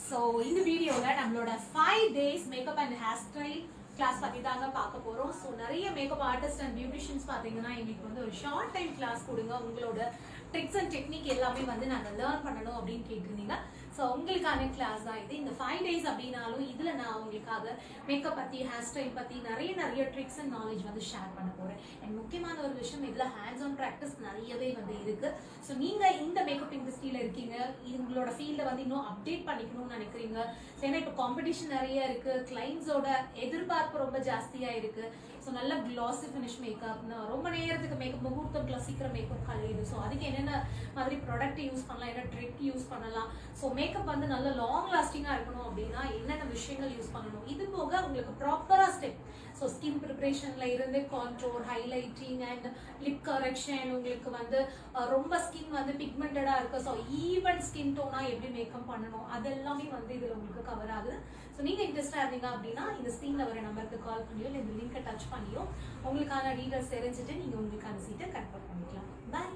So இந்த வீடியோல நம்மளோட 5 days makeup and hairstyle class பத்தி தாங்க பார்க்க போறோம். ஸோ நிறைய மேக்கப் ஆர்டிஸ்ட் அண்ட் பியூட்டிஷியன்ஸ் பார்த்தீங்கன்னா எங்களுக்கு வந்து ஒரு ஷார்ட் டைம் கிளாஸ் கொடுங்க, உங்களோட ட்ரிக்ஸ் அண்ட் டெக்னிக் எல்லாமே வந்து நாங்கள் லேர்ன் பண்ணணும் அப்படின்னு கேட்டிருந்தீங்க. ஸோ உங்களுக்கான கிளாஸ் தான் இது. இந்த 5 days அப்படின்னாலும் இதில் நான் உங்களுக்காக மேக்கப் பற்றி, ஹேர் ஸ்டைல் பற்றி நிறைய ட்ரிக்ஸ் அண்ட் நாலேஜ் வந்து ஷேர் பண்ண போகிறேன். அண்ட் முக்கியமான ஒரு விஷயம், இதில் ஹேண்ட்ஸ் ஆன் ப்ராக்டிஸ் நிறையவே வந்து இருக்கு. ஸோ நீங்கள் இந்த மேக்கப் இண்டஸ்ட்ரியில் இருக்கீங்க, உங்களோட ஃபீல்டை வந்து இன்னும் அப்டேட் பண்ணிக்கணும்னு நினைக்கிறீங்க. ஏன்னா இப்போ காம்படிஷன் நிறைய இருக்கு, கிளைண்ட்ஸோட எதிர்பார்ப்பு ரொம்ப ஜாஸ்தியா இருக்கு. ஸோ நல்ல கிளாசி ஃபினிஷ் மேக்கப், ரொம்ப நேரத்துக்கு மேக்கப், முகூர்த்தம் சீக்கிரம் மேக்கப் கழியுது. ஸோ அதுக்கு என்னென்ன மாதிரி ப்ராடக்ட் யூஸ் பண்ணலாம், என்ன ட்ரிக் யூஸ் பண்ணலாம், ஸோ மேக்கப் வந்து நல்ல லாங் லாஸ்டிங்காக இருக்கணும் அப்படின்னா என்னென்ன விஷயங்கள் யூஸ் பண்ணணும், இது போக உங்களுக்கு ப்ராப்பராக ஸ்டெப். ஸோ ஸ்கின் ப்ரிப்ரேஷன்ல இருந்து contour, highlighting and lip correction, உங்களுக்கு வந்து ரொம்ப ஸ்கின் வந்து பிக்மெண்டடா இருக்கு, ஸோ ஈவன் ஸ்கின் டோனா எப்படி மேக்கப் பண்ணணும், அதெல்லாமே வந்து இதில் உங்களுக்கு கவர் ஆகுது. ஸோ நீங்க இன்ட்ரெஸ்டா இருந்தீங்க அப்படின்னா இந்த ஸ்க்ரீன்ல வர நம்பருக்கு கால் பண்ணியோ இல்லை இந்த லிங்கை டச் பண்ணியோ உங்களுக்கான டீடைல்ஸ் தெரிஞ்சுட்டு நீங்க உங்களுக்கான சீட்டை கன்ஃபார்ம் பண்ணிக்கலாம். பாய்.